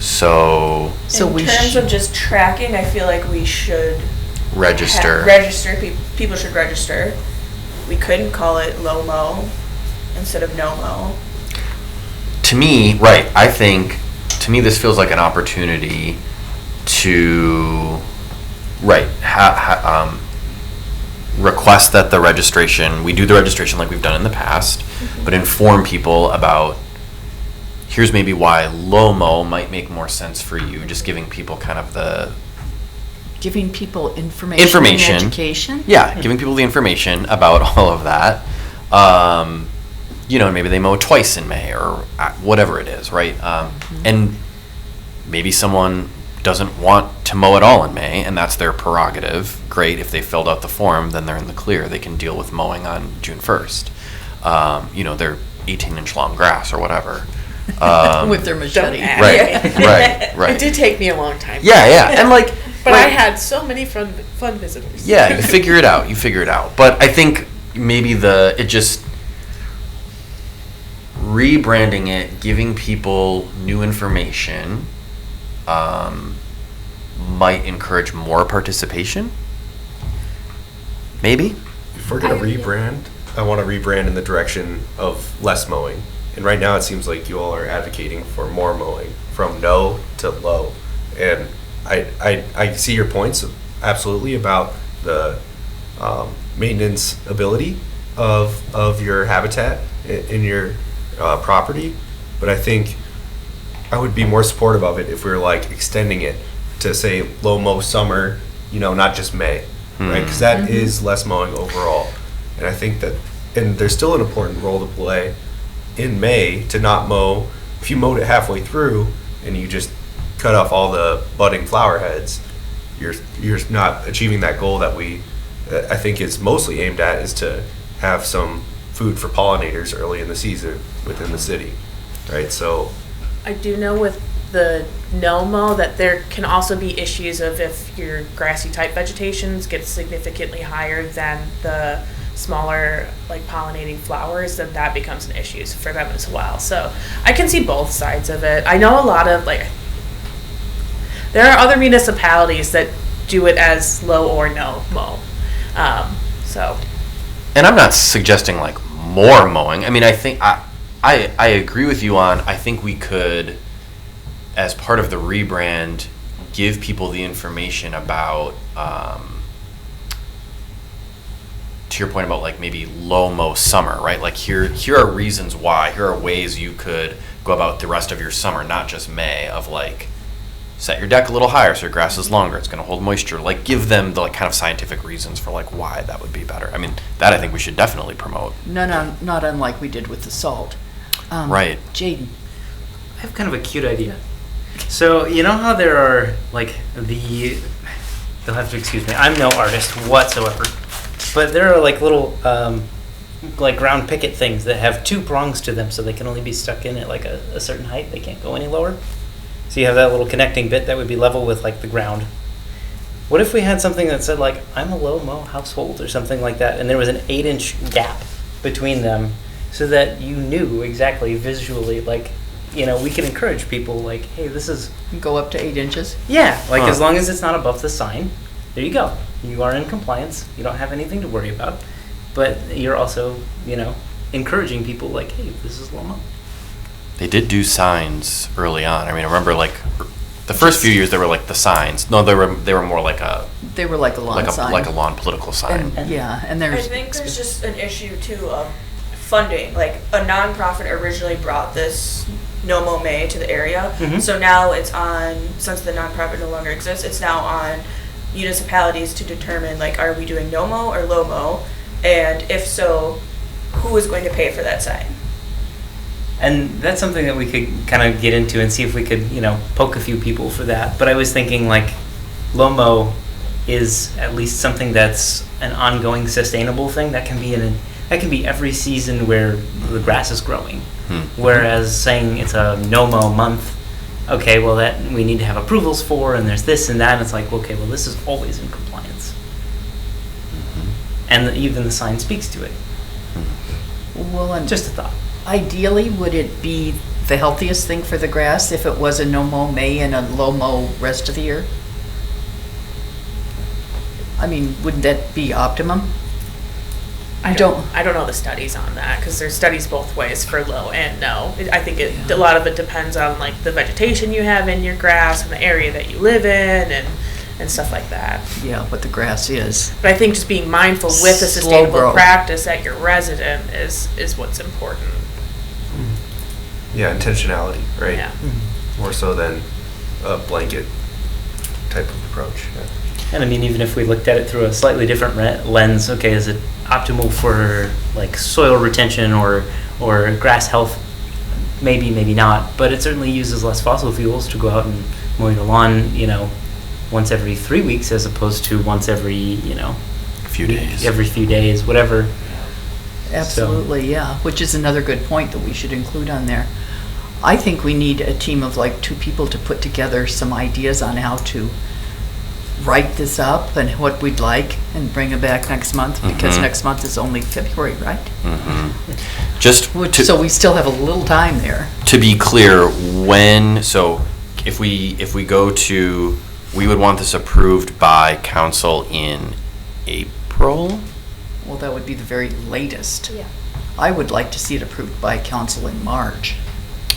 So So In we terms of just tracking, I feel like we should register. People should register. We couldn't call it low mow instead of no mow. To me, right, I think, to me, this feels like an opportunity to, right, request that the registration, we do the registration like we've done in the past, but inform people about, here's maybe why low mow might make more sense for you, just giving people kind of the, giving people information and education? yeah, giving people the information about all of that. Maybe they mow twice in May or whatever it is, right? And maybe someone doesn't want to mow at all in May, and that's their prerogative. Great, if they filled out the form, then they're in the clear. They can deal with mowing on June 1st. They're 18-inch long grass or whatever. With their machete. Don't ask. Right. It did take me a long time. Yeah, and like, But I right. had so many fun visitors. Yeah, you figure it out. But I think maybe rebranding it, giving people new information, might encourage more participation. Maybe. If we're gonna I- rebrand, I want to rebrand in the direction of less mowing. And right now it seems like you all are advocating for more mowing, from no to low. And I see your points absolutely about the maintenance ability of your habitat in your property, but I think I would be more supportive of it if we were like extending it to say low mow summer, not just May, right? Because that is less mowing overall. And I think that, and there's still an important role to play in May to not mow. If you mowed it halfway through and you just cut off all the budding flower heads, you're not achieving that goal that I think is mostly aimed at, is to have some food for pollinators early in the season within the city, right? So I do know with the no mow that there can also be issues of if your grassy type vegetations get significantly higher than the smaller like pollinating flowers, then that becomes an issue for them as well. So I can see both sides of it. I know a lot of there are other municipalities that do it as low or no mow. And I'm not suggesting like more mowing. I mean, I think I agree with you on, I think we could, as part of the rebrand, give people the information about, to your point about like maybe low mow summer, right? Like here are reasons why, here are ways you could go about the rest of your summer, not just May, of like, set your deck a little higher so your grass is longer, it's going to hold moisture. Like give them the like kind of scientific reasons for like why that would be better. I mean, that I think we should definitely promote. Not unlike we did with the salt. Right. Jaden. I have kind of a cute idea. So you know how there are like you'll have to excuse me, I'm no artist whatsoever, but there are like little like ground picket things that have two prongs to them, so they can only be stuck in at like a certain height. They can't go any lower. So you have that little connecting bit that would be level with like the ground. What if we had something that said like, I'm a low mow household or something like that, and there was an 8-inch gap between them so that you knew exactly visually, like, we could encourage people like, hey, this is... Go up to 8 inches? Yeah, like as long as it's not above the sign, there you go. You are in compliance. You don't have anything to worry about. But you're also, encouraging people like, hey, this is low mow. They did do signs early on. I mean, I remember like the first few years they were like the signs. No, they were more like a... They were like a lawn sign. Like a lawn political sign. And there's... I think there's just an issue too of funding. Like a nonprofit originally brought this No Mow May to the area. Mm-hmm. So now it's on, since the nonprofit no longer exists, it's now on municipalities to determine like, are we doing no mow or low mow? And if so, who is going to pay for that sign? And that's something that we could kind of get into and see if we could, poke a few people for that. But I was thinking like low mow is at least something that's an ongoing sustainable thing that can be every season where the grass is growing. Whereas saying it's a no mow month, okay, well that we need to have approvals for, and there's this and that, and it's like, okay, well this is always in compliance. And even the sign speaks to it. Well, and Just a thought. ideally, would it be the healthiest thing for the grass if it was a no mow May and a low mow rest of the year? I mean, wouldn't that be optimum? I don't know the studies on that because there's studies both ways for low and no. I think a lot of it depends on like the vegetation you have in your grass and the area that you live in and stuff like that. Yeah, what the grass is. But I think just being mindful with a Slow sustainable grow. practice at your resident is what's important. yeah, intentionality, right? Yeah. More so than a blanket type of approach. Yeah. And I mean, even if we looked at it through a slightly different lens, okay, is it optimal for like soil retention or grass health? Maybe, maybe not. But it certainly uses less fossil fuels to go out and mow your lawn, once every 3 weeks as opposed to once every, few days. every few days, whatever. Absolutely, yeah, which is another good point that we should include on there. I think we need a team of like 2 people to put together some ideas on how to write this up and what we'd like and bring it back next month, because next month is only February, right? Just So we still have a little time there. to be clear, if we go to, we would want this approved by council in April? Well, that would be the very latest. Yeah. I would like to see it approved by council in March,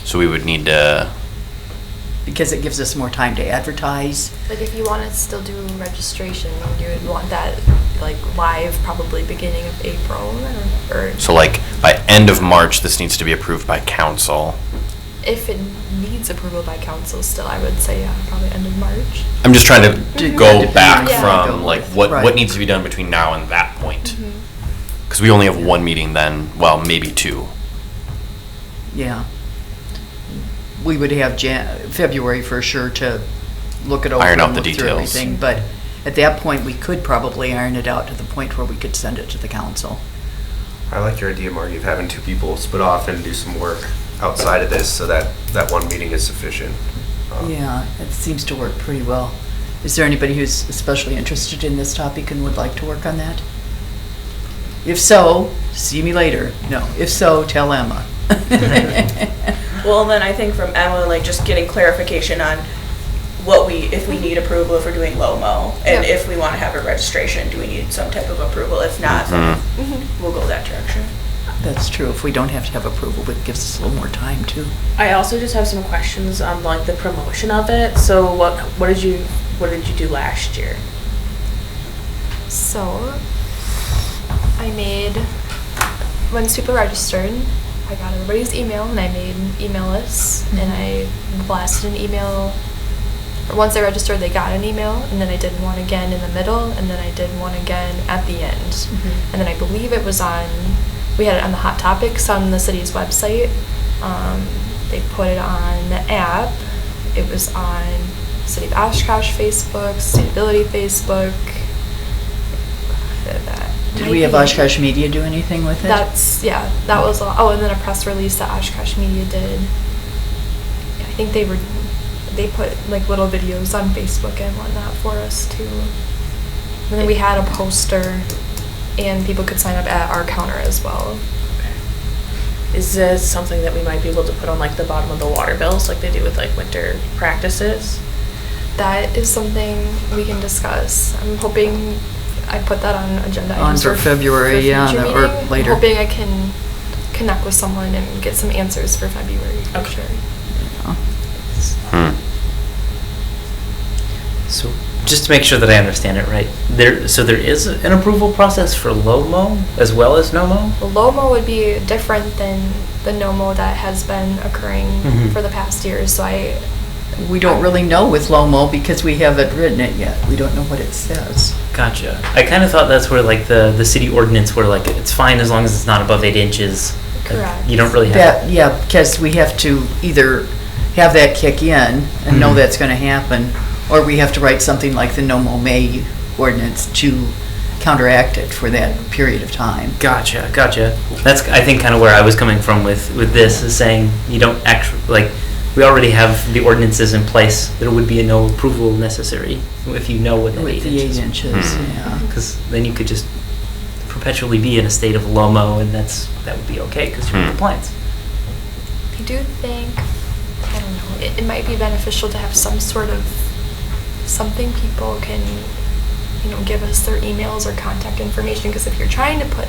So we would need to, because it gives us more time to advertise. Like if you want to still do registration, you would want that like live probably beginning of April or so like by end of March, this needs to be approved by council. if it needs approval by council still, I would say probably end of March. I'm just trying to go Depending back on what from we go like with. what Right. needs to be done between now and that point. Mm-hmm. Because we only have one meeting then, well, maybe two. Yeah. We would have February for sure to look it over. Iron out and the look through details. everything, but at that point, we could probably iron it out to the point where we could send it to the council. I like your idea, Margie, of having two people split off and do some work outside of this so that that one meeting is sufficient. Yeah, it seems to work pretty well. Is there anybody who's especially interested in this topic and would like to work on that? If so, see me later. No, if so, tell Emma. Well, then I think from Emma, like just getting clarification on if we need approval if we're doing low-mo, and Yeah. if we want to have a registration, do we need some type of approval? If not, then we'll go that direction. That's true. If we don't have to have approval, it gives us a little more time too. I also just have some questions on like the promotion of it. So what did you do last year? So I made, once people registered, I got everybody's email and I made email lists and I blasted an email. Or once they registered, they got an email, and then I did one again in the middle, and then I did one again at the end. And then I believe it was we had it on the Hot Topics on the city's website. They put it on the app. It was on City of Oshkosh Facebook, Sustainability Facebook. Did we have Oshkosh Media do anything with it? That was all. Oh, and then a press release that Oshkosh Media did. I think they put like little videos on Facebook and whatnot for us too. And then we had a poster, and people could sign up at our counter as well. Is this something that we might be able to put on like the bottom of the water bills like they do with like winter practices? That is something we can discuss. I'm hoping I put that on agenda On items for February, yeah, future or meeting. later. I'm hoping I can connect with someone and get some answers for February for Okay. sure. So just to make sure that I understand it right, there is an approval process for low-mo as well as no-mo? The LOMO would be different than the NOMO that has been occurring Mhm. for the past years. So We don't really know with Lomo because we haven't written it yet. We don't know what it says. Gotcha. I kind of thought that's where like the city ordinance where like it's fine as long as it's not above 8 inches. Like, Correct. you don't really have. That, yeah, because we have to either have that kick in and know Mhm. that's going to happen, or we have to write something like the No Mo May ordinance to counteract it for that period of time. Gotcha. That's I think kind of where I was coming from with this is saying you don't actually like we already have the ordinances in place. There would be no approval necessary if you know what that With 8 the 8 inches. inches, yeah. Because then you could just perpetually be in a state of low-mo, and that would be okay because you're in compliance. I do think, I don't know, it might be beneficial to have some sort of something people can, give us their emails or contact information, because if you're trying to put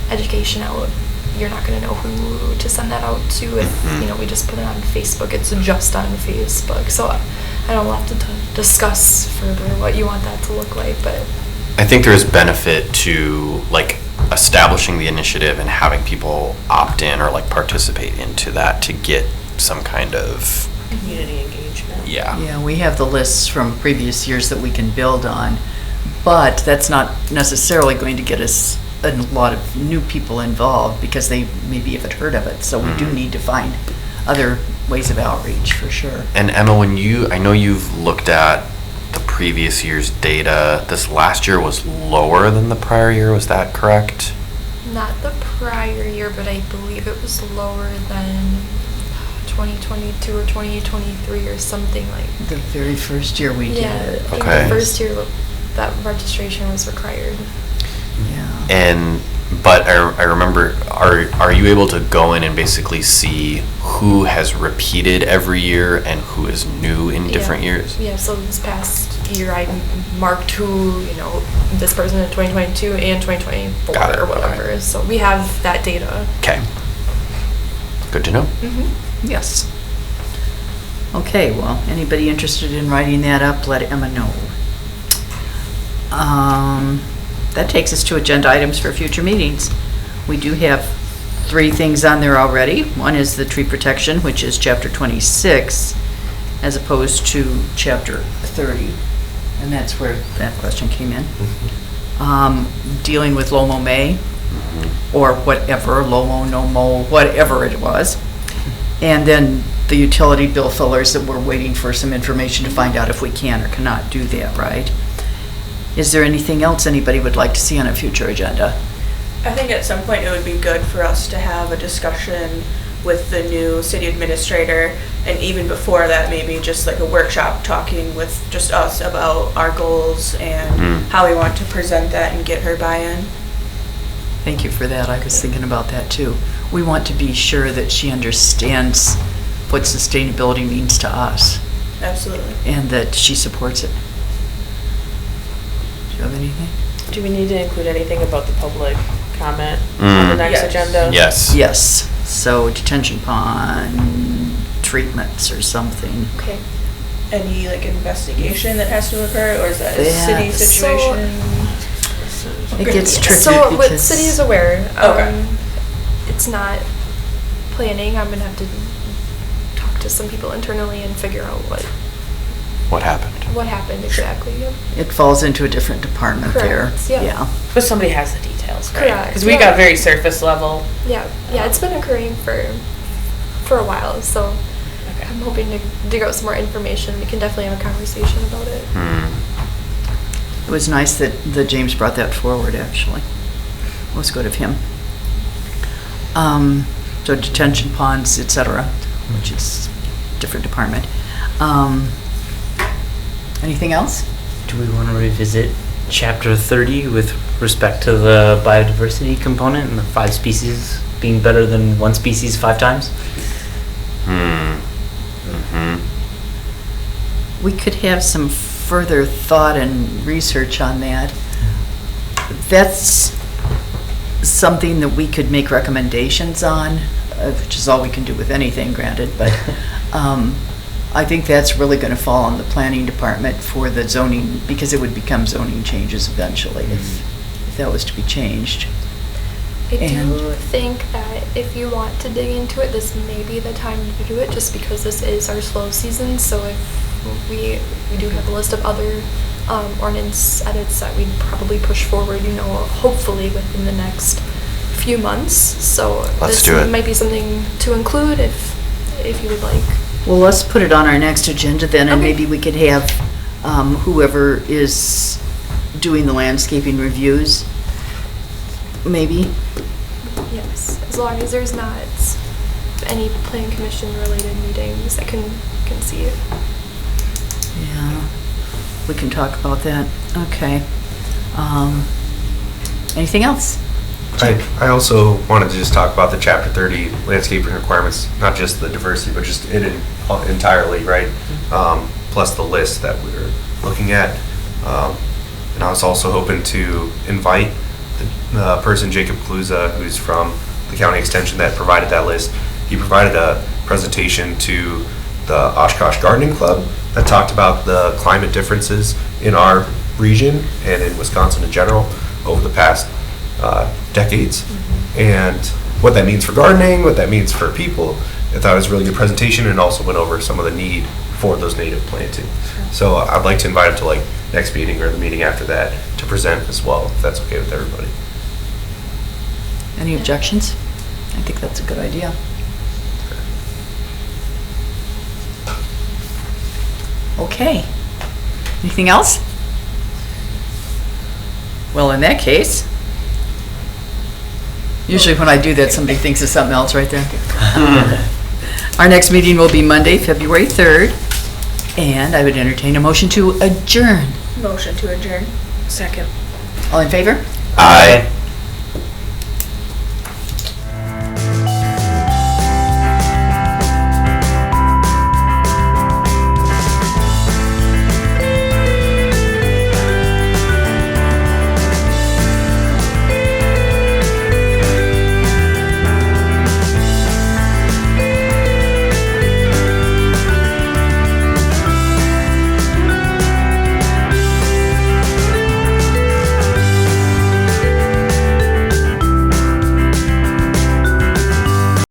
education out, you're not going to know who to send that out to if, we just put it on Facebook. It's just on Facebook. So I don't have to discuss further what you want that to look like, but I think there's benefit to like establishing the initiative and having people opt in or like participate into that to get some kind of, Community engagement. Yeah, we have the lists from previous years that we can build on, but that's not necessarily going to get us a lot of new people involved because they maybe haven't heard of it. So we do need to find other ways of outreach for sure. And Emma, I know you've looked at the previous year's data. This last year was lower than the prior year, was that correct? not the prior year, but I believe it was lower than 2022 or 2023 or something like. The very first year we did Yeah, it. I think Okay. the first year that registration was required. Yeah. But I remember, are you able to go in and basically see who has repeated every year and who is new in different Yeah. years? Yeah, so this past year I marked who, this person in 2022 and 2024 Got it, or whatever. okay. So we have that data. Okay. Good to know. Mm-hmm. Yes. Okay, well, anybody interested in writing that up, let Emma know. That takes us to agenda items for future meetings. We do have 3 things on there already. One is the tree protection, which is chapter 26, as opposed to chapter 30. And that's where that question came in. Dealing with Lomo May, or whatever, Lomo, no mo, whatever it was. And then the utility bill fillers that we're waiting for some information to find out if we can or cannot do that, right? Is there anything else anybody would like to see on a future agenda? I think at some point it would be good for us to have a discussion with the new city administrator, and even before that, maybe just like a workshop talking with just us about our goals and how we want to present that and get her buy-in. Thank you for that. I was thinking about that too. We want to be sure that she understands what sustainability means to us Absolutely. and that she supports it. Do you have anything? Do we need to include anything about the public comment on the next Yes. agenda? Yes. Yes. So detention pond treatments or something. Okay. Any like investigation that has to occur, or is that a city Yes. situation? It gets tricky So what because city is aware, Okay. it's not planning. I'm gonna have to talk to some people internally and figure out What happened? what happened exactly. Yep. it falls into a different department there. Correct, yeah. But somebody has the details, right? Correct, Because we yeah. got very surface level. Yeah, it's been occurring for a while, so I'm hoping to dig out some more information. We can definitely have a conversation about it. It was nice that James brought that forward, actually. It was good of him. So detention ponds, et cetera, which is a different department. Anything else? Do we want to revisit chapter 30 with respect to the biodiversity component and the 5 species being better than 1 species 5 times? We could have some further thought and research on that. That's something that we could make recommendations on, which is all we can do with anything, granted, but I think that's really going to fall on the planning department for the zoning, because it would become zoning changes eventually if that was to be changed. I do And- think that if you want to dig into it, this may be the time to do it, just because this is our slow season. So if we do have a list of other ordinance edits that we'd probably push forward, hopefully within the next few months. So Let's this do it. might be something to include if you would like. Well, let's put it on our next agenda then, and Okay. maybe we could have whoever is doing the landscaping reviews, maybe. Yes, as long as there's not any plan commission related meetings, I can see it. Yeah, we can talk about that. Okay. Anything else? I also wanted to just talk about the chapter 30 landscaping requirements, not just the diversity, but just it entirely, right? Plus the list that we were looking at. And I was also hoping to invite the person, Jacob Kluza, who's from the county extension that provided that list. He provided a presentation to the Oshkosh Gardening Club that talked about the climate differences in our region and in Wisconsin in general over the past decades, and what that means for gardening, what that means for people. I thought it was a really good presentation, and also went over some of the need for those native planting. So I'd like to invite him to next meeting or the meeting after that to present as well, if that's okay with everybody. Any objections? I think that's a good idea. Okay. Anything else? Well, in that case, usually when I do that, somebody thinks of something else right there. Our next meeting will be Monday, February 3rd, and I would entertain a motion to adjourn. Motion to adjourn. Second. All in favor? Aye.